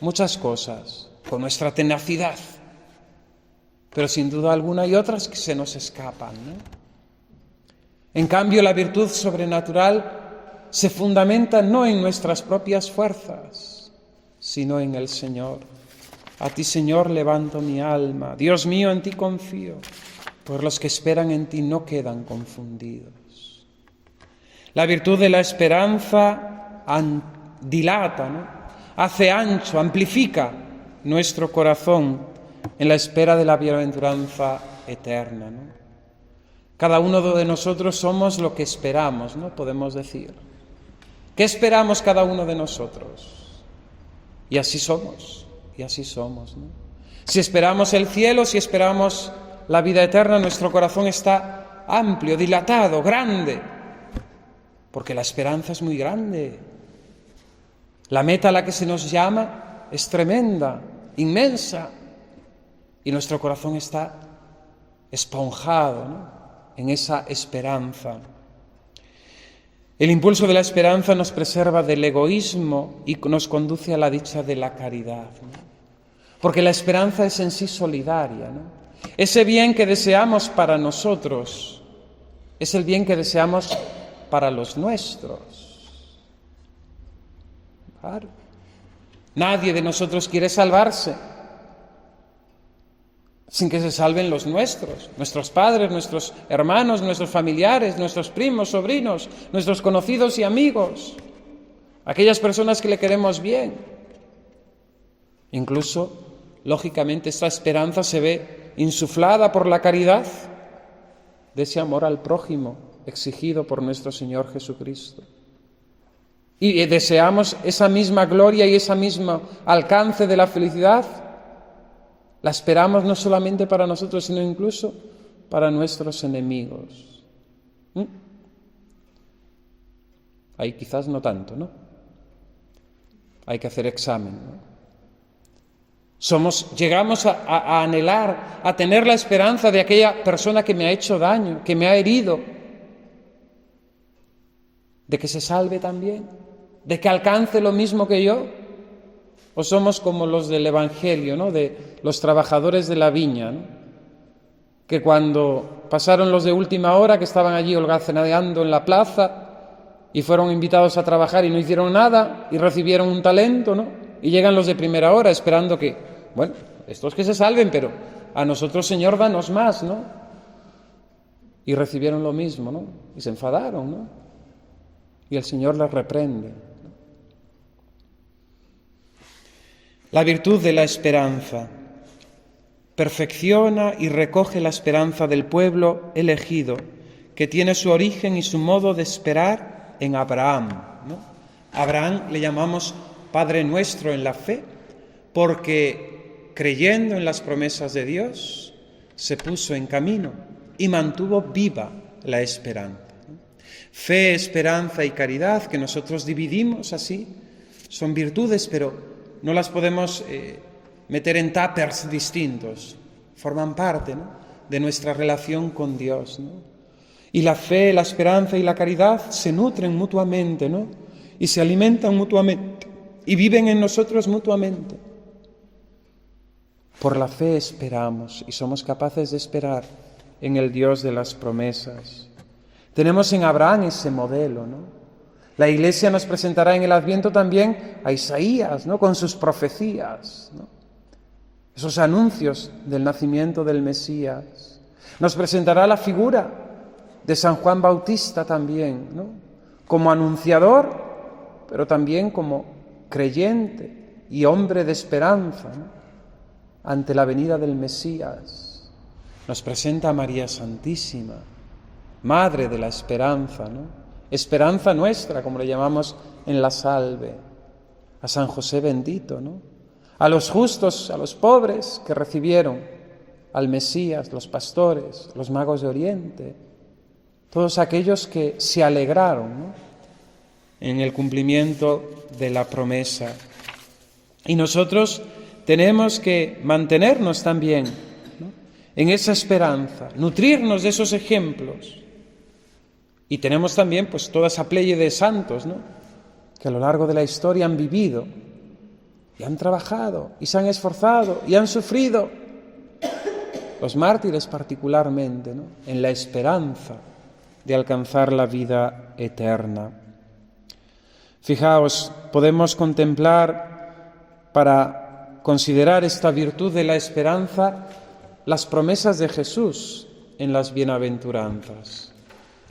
muchas cosas, con nuestra tenacidad. Pero sin duda alguna hay otras que se nos escapan, ¿no? En cambio, la virtud sobrenatural se fundamenta no en nuestras propias fuerzas, sino en el Señor. A ti, Señor, levanto mi alma. Dios mío, en ti confío. Pues los que esperan en ti no quedan confundidos. La virtud de la esperanza dilata, ¿no? Hace ancho, amplifica nuestro corazón en la espera de la bienaventuranza eterna, ¿no? Cada uno de nosotros somos lo que esperamos, ¿no? Podemos decir. ¿Qué esperamos cada uno de nosotros? Y así somos, ¿no? Si esperamos el cielo, si esperamos la vida eterna, nuestro corazón está amplio, dilatado, grande, porque la esperanza es muy grande. La meta a la que se nos llama es tremenda, inmensa, y nuestro corazón está esponjado, ¿no? En esa esperanza. El impulso de la esperanza nos preserva del egoísmo y nos conduce a la dicha de la caridad, ¿no? Porque la esperanza es en sí solidaria, ¿no? Ese bien que deseamos para nosotros es el bien que deseamos para los nuestros. Claro. Nadie de nosotros quiere salvarse sin que se salven los nuestros, nuestros padres, nuestros hermanos, nuestros familiares, nuestros primos, sobrinos, nuestros conocidos y amigos, aquellas personas que le queremos bien. Incluso, lógicamente, esta esperanza se ve insuflada por la caridad de ese amor al prójimo exigido por nuestro Señor Jesucristo. Y deseamos esa misma gloria y ese mismo alcance de la felicidad. La esperamos no solamente para nosotros, sino incluso para nuestros enemigos. Ahí quizás no tanto, ¿no? Hay que hacer examen, ¿no? Llegamos a anhelar, a tener la esperanza de aquella persona que me ha hecho daño, que me ha herido, de que se salve también, de que alcance lo mismo que yo. ¿O somos como los del Evangelio, ¿no? De los trabajadores de la viña, ¿no? Que cuando pasaron los de última hora, que estaban allí holgazaneando en la plaza y fueron invitados a trabajar y no hicieron nada y recibieron un talento, ¿no? Y llegan los de primera hora esperando que, bueno, estos que se salven, pero a nosotros, Señor, danos más, ¿no? Y recibieron lo mismo, ¿no? Y se enfadaron, ¿no? Y el Señor les reprende. La virtud de la esperanza perfecciona y recoge la esperanza del pueblo elegido, que tiene su origen y su modo de esperar en Abraham, ¿no? Abraham le llamamos Padre nuestro en la fe, porque creyendo en las promesas de Dios, se puso en camino y mantuvo viva la esperanza. Fe, esperanza y caridad, que nosotros dividimos así, son virtudes, pero no las podemos meter en tuppers distintos. Forman parte, ¿no?, de nuestra relación con Dios, ¿no? Y la fe, la esperanza y la caridad se nutren mutuamente, ¿no? Y se alimentan mutuamente y viven en nosotros mutuamente. Por la fe esperamos y somos capaces de esperar en el Dios de las promesas. Tenemos en Abraham ese modelo, ¿no? La Iglesia nos presentará en el Adviento también a Isaías, ¿no?, con sus profecías, ¿no?, esos anuncios del nacimiento del Mesías. Nos presentará la figura de San Juan Bautista también, ¿no?, como anunciador, pero también como creyente y hombre de esperanza, ¿no?, ante la venida del Mesías. Nos presenta a María Santísima, Madre de la Esperanza, ¿no?, esperanza nuestra, como le llamamos en la salve, a San José bendito, ¿no?, a los justos, a los pobres que recibieron al Mesías, los pastores, los magos de Oriente, todos aquellos que se alegraron, ¿no?, en el cumplimiento de la promesa. Y nosotros tenemos que mantenernos también, ¿no?, en esa esperanza, nutrirnos de esos ejemplos. Y tenemos también pues toda esa pléyade de santos, ¿no?, que a lo largo de la historia han vivido y han trabajado y se han esforzado y han sufrido, los mártires particularmente, ¿no?, en la esperanza de alcanzar la vida eterna. Fijaos, podemos contemplar, para considerar esta virtud de la esperanza, las promesas de Jesús en las bienaventuranzas.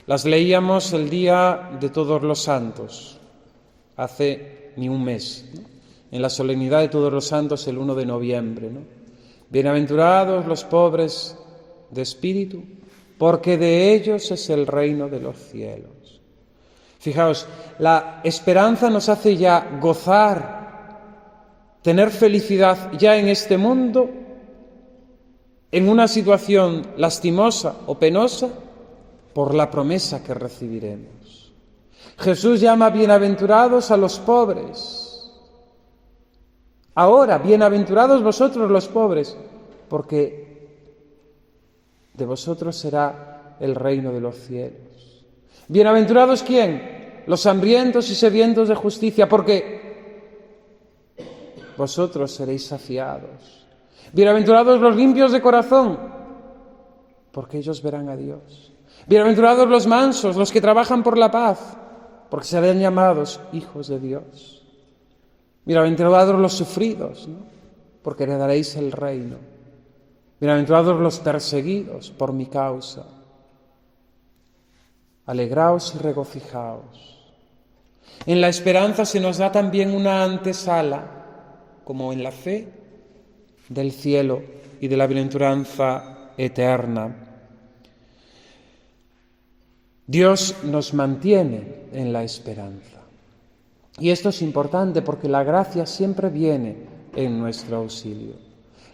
Las leíamos el día de Todos los Santos, hace ni un mes, ¿no?, en la solemnidad de Todos los Santos, el 1 de noviembre, ¿no? Bienaventurados los pobres de espíritu, porque de ellos es el reino de los cielos. Fijaos, la esperanza nos hace ya gozar, tener felicidad ya en este mundo, en una situación lastimosa o penosa, por la promesa que recibiremos. Jesús llama bienaventurados a los pobres. Ahora, bienaventurados vosotros los pobres, porque de vosotros será el reino de los cielos. ¿Bienaventurados quién? Los hambrientos y sedientos de justicia, porque vosotros seréis saciados. Bienaventurados los limpios de corazón, porque ellos verán a Dios. Bienaventurados los mansos, los que trabajan por la paz, porque serán llamados hijos de Dios. Bienaventurados los sufridos, ¿no?, porque heredaréis el reino. Bienaventurados los perseguidos por mi causa. Alegraos y regocijaos. En la esperanza se nos da también una antesala, como en la fe, del cielo y de la bienaventuranza eterna. Dios nos mantiene en la esperanza. Y esto es importante porque la gracia siempre viene en nuestro auxilio.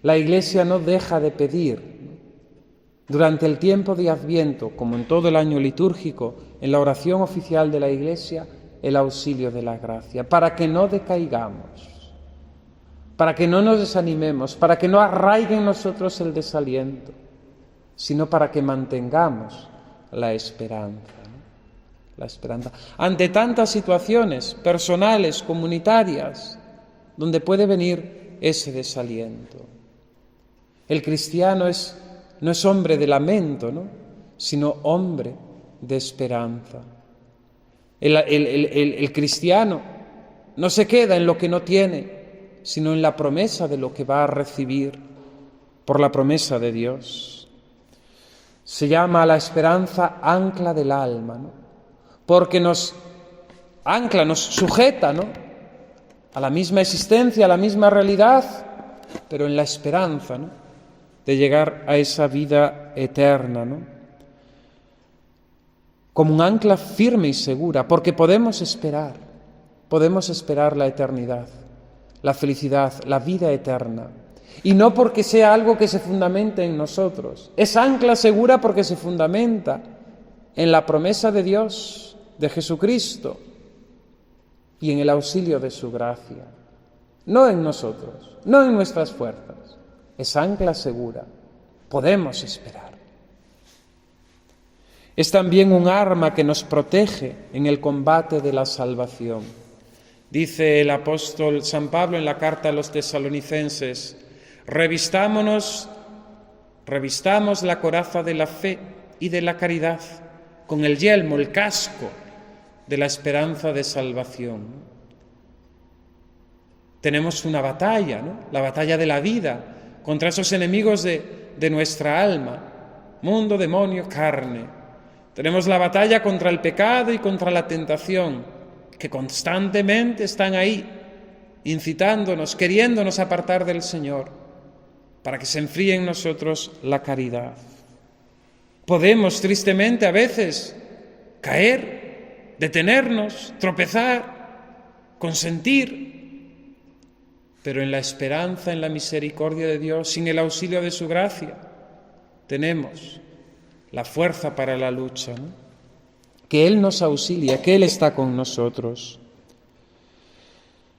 La Iglesia no deja de pedir durante el tiempo de Adviento, como en todo el año litúrgico, en la oración oficial de la Iglesia, el auxilio de la gracia, para que no decaigamos, para que no nos desanimemos, para que no arraigue en nosotros el desaliento, sino para que mantengamos la esperanza, ¿no?, la esperanza ante tantas situaciones personales, comunitarias, donde puede venir ese desaliento. El cristiano no es hombre de lamento, ¿no?, sino hombre de esperanza. El cristiano no se queda en lo que no tiene, sino en la promesa de lo que va a recibir por la promesa de Dios. Se llama a la esperanza ancla del alma, ¿no?, porque nos ancla, nos sujeta, ¿no?, a la misma existencia, a la misma realidad, pero en la esperanza, ¿no?, de llegar a esa vida eterna, ¿no?, como un ancla firme y segura, porque podemos esperar la eternidad, la felicidad, la vida eterna. Y no porque sea algo que se fundamente en nosotros. Es ancla segura porque se fundamenta en la promesa de Dios, de Jesucristo, y en el auxilio de su gracia. No en nosotros, no en nuestras fuerzas. Es ancla segura. Podemos esperar. Es también un arma que nos protege en el combate de la salvación. Dice el apóstol San Pablo en la carta a los tesalonicenses: revistamos la coraza de la fe y de la caridad, con el yelmo, el casco de la esperanza de salvación. Tenemos una batalla, ¿no? La batalla de la vida contra esos enemigos de nuestra alma, mundo, demonio, carne. Tenemos la batalla contra el pecado y contra la tentación, que constantemente están ahí, incitándonos, queriéndonos apartar del Señor, para que se enfríe en nosotros la caridad. Podemos, tristemente, a veces caer, detenernos, tropezar, consentir, pero en la esperanza, en la misericordia de Dios, sin el auxilio de su gracia, tenemos la fuerza para la lucha, ¿no? Que Él nos auxilia, que Él está con nosotros.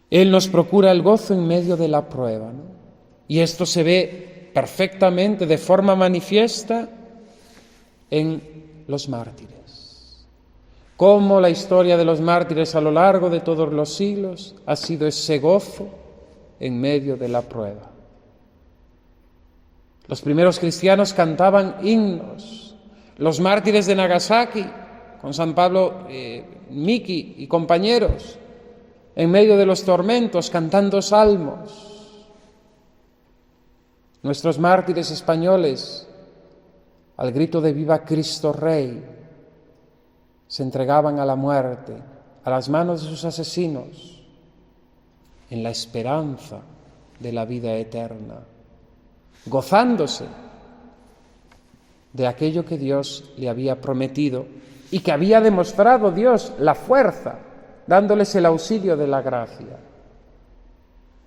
Él nos procura el gozo en medio de la prueba, ¿no? Y esto se ve perfectamente, de forma manifiesta, en los mártires. Cómo la historia de los mártires a lo largo de todos los siglos ha sido ese gozo en medio de la prueba. Los primeros cristianos cantaban himnos. Los mártires de Nagasaki, con San Pablo Miki y compañeros, en medio de los tormentos, cantando salmos. Nuestros mártires españoles, al grito de «Viva Cristo Rey», se entregaban a la muerte, a las manos de sus asesinos, en la esperanza de la vida eterna, gozándose de aquello que Dios le había prometido y que había demostrado Dios la fuerza, dándoles el auxilio de la gracia.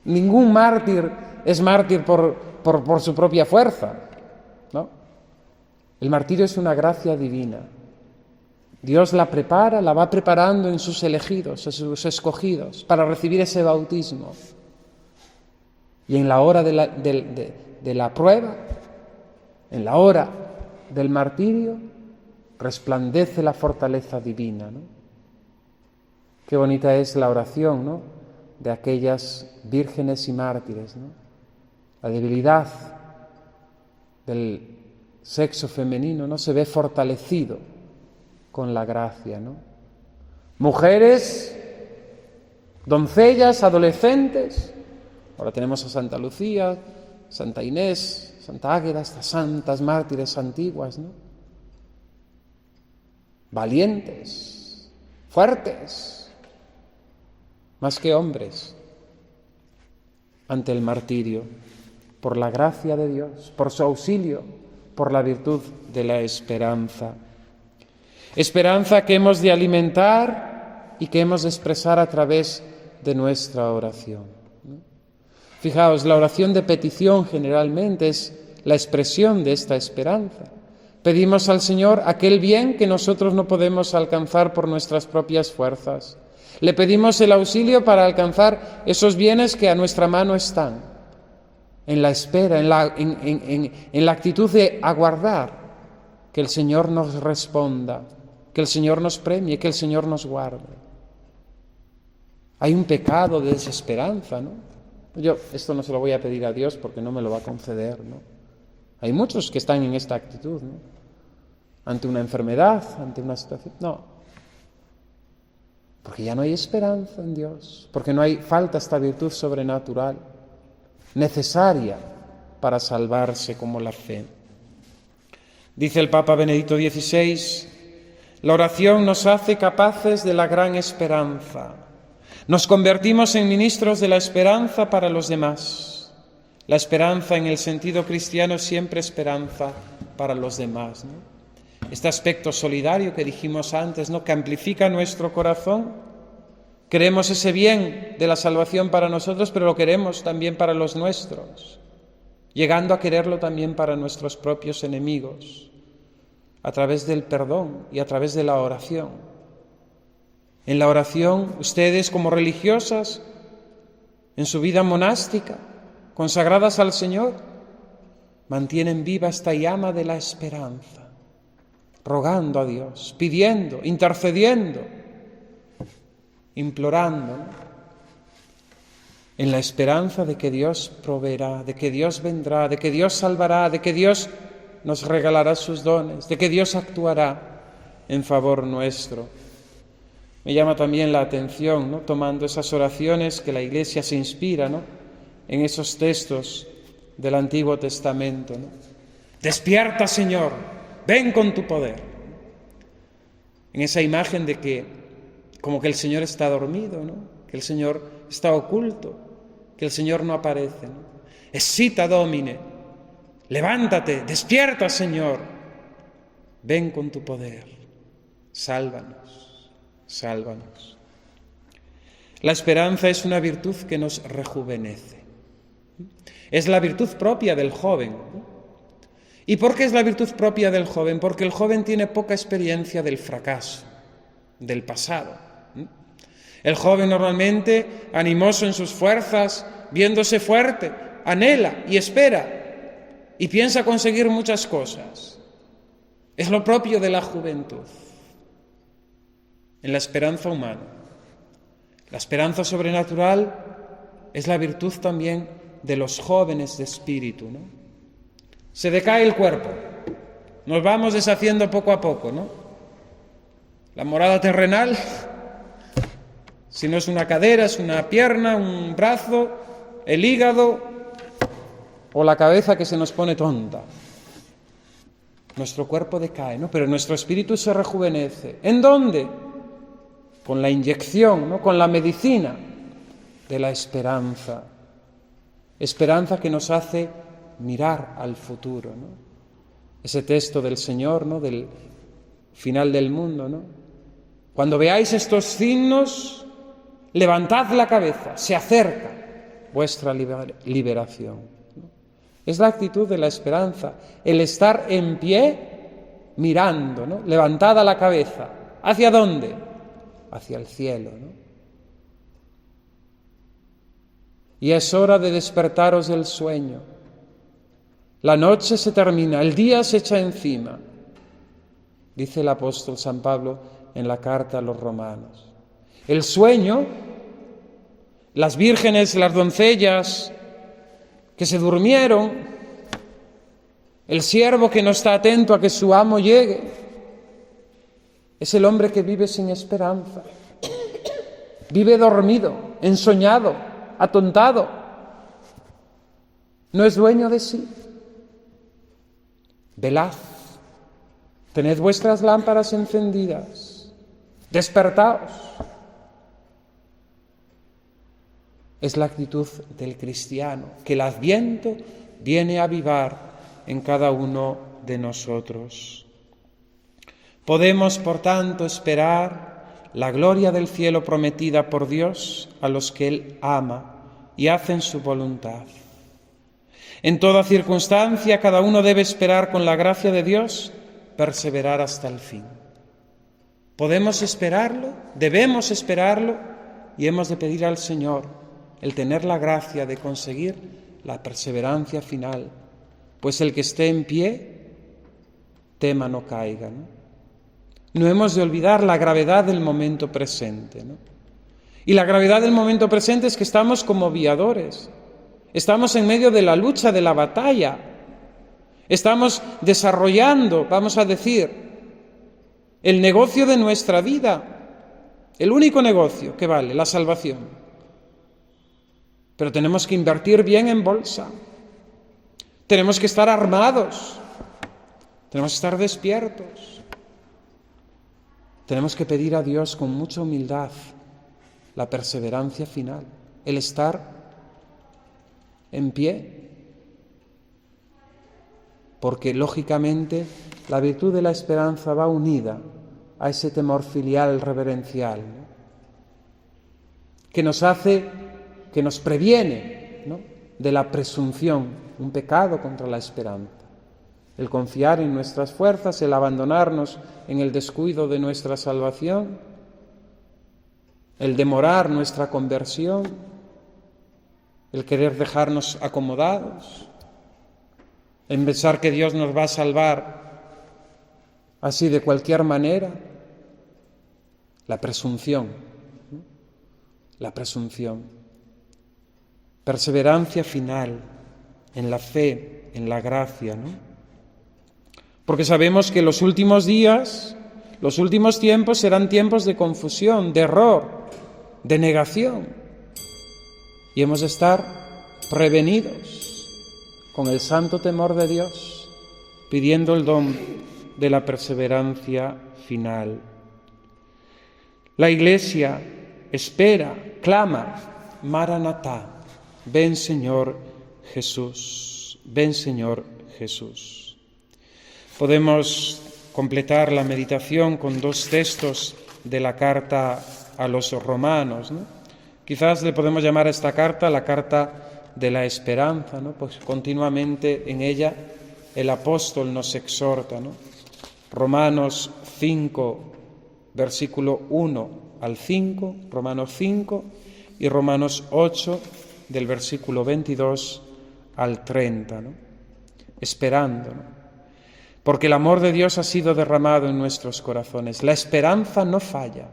Ningún mártir es mártir por su propia fuerza, ¿no? El martirio es una gracia divina. Dios la prepara, la va preparando en sus elegidos, en sus escogidos, para recibir ese bautismo. Y en la hora de la prueba, en la hora del martirio, resplandece la fortaleza divina, ¿no? Qué bonita es la oración, ¿no?, de aquellas vírgenes y mártires, ¿no? La debilidad del sexo femenino, ¿no?, se ve fortalecido con la gracia, ¿no? Mujeres, doncellas, adolescentes. Ahora tenemos a Santa Lucía, Santa Inés, Santa Águeda, estas santas mártires antiguas, ¿no? Valientes, fuertes, más que hombres, ante el martirio, por la gracia de Dios, por su auxilio, por la virtud de la esperanza. Esperanza que hemos de alimentar y que hemos de expresar a través de nuestra oración, ¿no? Fijaos, la oración de petición generalmente es la expresión de esta esperanza. Pedimos al Señor aquel bien que nosotros no podemos alcanzar por nuestras propias fuerzas. Le pedimos el auxilio para alcanzar esos bienes que a nuestra mano están, en la espera, en la actitud de aguardar que el Señor nos responda, que el Señor nos premie, que el Señor nos guarde. Hay un pecado de desesperanza, ¿no? Yo esto no se lo voy a pedir a Dios porque no me lo va a conceder, ¿no? Hay muchos que están en esta actitud, ¿no? Ante una enfermedad, ante una situación. No. Porque ya no hay esperanza en Dios, porque falta esta virtud sobrenatural necesaria para salvarse, como la fe. Dice el Papa Benedicto XVI, la oración nos hace capaces de la gran esperanza. Nos convertimos en ministros de la esperanza para los demás. La esperanza en el sentido cristiano es siempre esperanza para los demás, ¿no? Este aspecto solidario que dijimos antes, ¿no?, que amplifica nuestro corazón. Queremos ese bien de la salvación para nosotros, pero lo queremos también para los nuestros, llegando a quererlo también para nuestros propios enemigos, a través del perdón y a través de la oración. En la oración, ustedes como religiosas, en su vida monástica, consagradas al Señor, mantienen viva esta llama de la esperanza, rogando a Dios, pidiendo, intercediendo, implorando, ¿no?, en la esperanza de que Dios proveerá, de que Dios vendrá, de que Dios salvará, de que Dios nos regalará sus dones, de que Dios actuará en favor nuestro. Me llama también la atención, ¿no?, tomando esas oraciones que la Iglesia se inspira, ¿no?, en esos textos del Antiguo Testamento, ¿no? Despierta, Señor, ven con tu poder. En esa imagen de que como que el Señor está dormido, ¿no?, que el Señor está oculto, que el Señor no aparece, ¿no? Excita, Domine, levántate, despierta, Señor, ven con tu poder, sálvanos, sálvanos. La esperanza es una virtud que nos rejuvenece. Es la virtud propia del joven. ¿Y por qué es la virtud propia del joven? Porque el joven tiene poca experiencia del fracaso, del pasado. El joven normalmente, animoso en sus fuerzas, viéndose fuerte, anhela y espera y piensa conseguir muchas cosas. Es lo propio de la juventud. En la esperanza humana, la esperanza sobrenatural es la virtud también de los jóvenes de espíritu, ¿no? Se decae el cuerpo, nos vamos deshaciendo poco a poco, ¿no? La morada terrenal, si no es una cadera, es una pierna, un brazo, el hígado o la cabeza que se nos pone tonta. Nuestro cuerpo decae, ¿no?, pero nuestro espíritu se rejuvenece. ¿En dónde? Con la inyección, ¿no?, con la medicina de la esperanza. Esperanza que nos hace mirar al futuro, ¿no? Ese texto del Señor, ¿no?, del final del mundo, ¿no? Cuando veáis estos signos, levantad la cabeza, se acerca vuestra liberación, ¿no? Es la actitud de la esperanza, el estar en pie mirando, ¿no?, levantada la cabeza. ¿Hacia dónde? Hacia el cielo, ¿no? Y es hora de despertaros del sueño. La noche se termina, el día se echa encima, dice el apóstol San Pablo en la carta a los romanos. El sueño, las vírgenes, las doncellas que se durmieron, el siervo que no está atento a que su amo llegue, es el hombre que vive sin esperanza, vive dormido, ensoñado, atontado, no es dueño de sí. Velad, tened vuestras lámparas encendidas, despertaos. Es la actitud del cristiano, que el Adviento viene a avivar en cada uno de nosotros. Podemos, por tanto, esperar la gloria del cielo prometida por Dios a los que Él ama y hacen su voluntad. En toda circunstancia, cada uno debe esperar con la gracia de Dios, perseverar hasta el fin. Podemos esperarlo, debemos esperarlo y hemos de pedir al Señor el tener la gracia de conseguir la perseverancia final, pues el que esté en pie, tema no caiga, ¿no? No hemos de olvidar la gravedad del momento presente, ¿no? Y la gravedad del momento presente es que estamos como viadores, estamos en medio de la lucha, de la batalla, estamos desarrollando, vamos a decir, el negocio de nuestra vida, el único negocio que vale, la salvación. Pero tenemos que invertir bien en bolsa, tenemos que estar armados, tenemos que estar despiertos. Tenemos que pedir a Dios con mucha humildad la perseverancia final, el estar en pie, porque lógicamente la virtud de la esperanza va unida a ese temor filial reverencial, ¿no?, que nos hace, que nos previene, ¿no?, de la presunción, un pecado contra la esperanza. El confiar en nuestras fuerzas, el abandonarnos en el descuido de nuestra salvación, el demorar nuestra conversión, el querer dejarnos acomodados, en pensar que Dios nos va a salvar así de cualquier manera. La presunción, ¿no?, la presunción. Perseverancia final en la fe, en la gracia, ¿no? Porque sabemos que los últimos días Los últimos tiempos serán tiempos de confusión, de error, de negación. Y hemos de estar prevenidos con el santo temor de Dios, pidiendo el don de la perseverancia final. La Iglesia espera, clama, Maranatá, ven Señor Jesús, ven Señor Jesús. Podemos completar la meditación con dos textos de la carta a los romanos, ¿no? Quizás le podemos llamar a esta carta la carta de la esperanza, ¿no? Pues continuamente en ella el apóstol nos exhorta, ¿no? Romanos 5, versículo 1 al 5, Romanos 5 y Romanos 8, del versículo 22 al 30, ¿no? Esperando, ¿no? Porque el amor de Dios ha sido derramado en nuestros corazones. La esperanza no falla,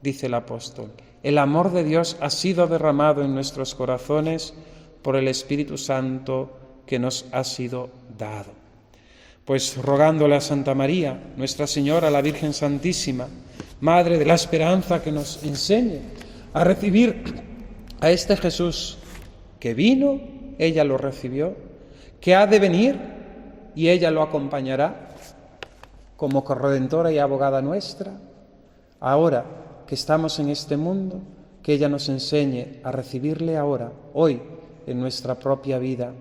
dice el apóstol. El amor de Dios ha sido derramado en nuestros corazones por el Espíritu Santo que nos ha sido dado. Pues rogándole a Santa María, Nuestra Señora, la Virgen Santísima, Madre de la Esperanza, que nos enseñe a recibir a este Jesús que vino, ella lo recibió, que ha de venir y ella lo acompañará como corredentora y abogada nuestra. Ahora que estamos en este mundo, que ella nos enseñe a recibirle ahora, hoy, en nuestra propia vida,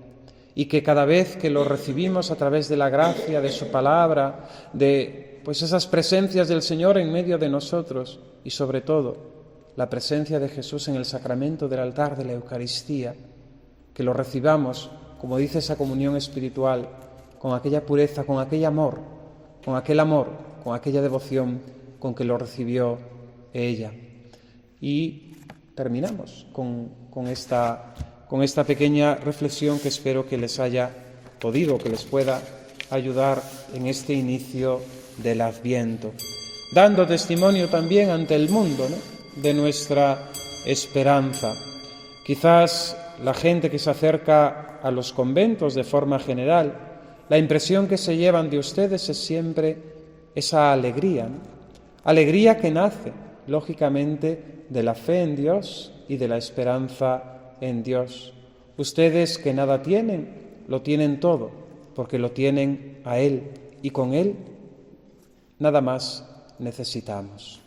y que cada vez que lo recibimos a través de la gracia, de su palabra, de pues esas presencias del Señor en medio de nosotros, y sobre todo la presencia de Jesús en el sacramento del altar de la Eucaristía, que lo recibamos, como dice esa comunión espiritual, con aquella pureza, con aquel amor, con aquella devoción con que lo recibió ella. Y terminamos con esta pequeña reflexión que espero que les haya podido, que les pueda ayudar en este inicio del Adviento, dando testimonio también ante el mundo, ¿no?, de nuestra esperanza. Quizás la gente que se acerca a los conventos de forma general, la impresión que se llevan de ustedes es siempre esa alegría, ¿no? Alegría que nace, lógicamente, de la fe en Dios y de la esperanza en Dios. Ustedes que nada tienen, lo tienen todo, porque lo tienen a Él, y con Él nada más necesitamos.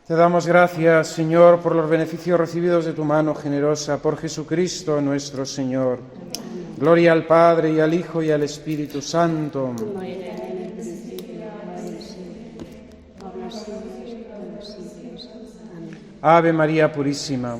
Te damos gracias, Señor, por los beneficios recibidos de tu mano generosa, por Jesucristo nuestro Señor. Gloria al Padre, y al Hijo, y al Espíritu Santo. Ave María Purísima.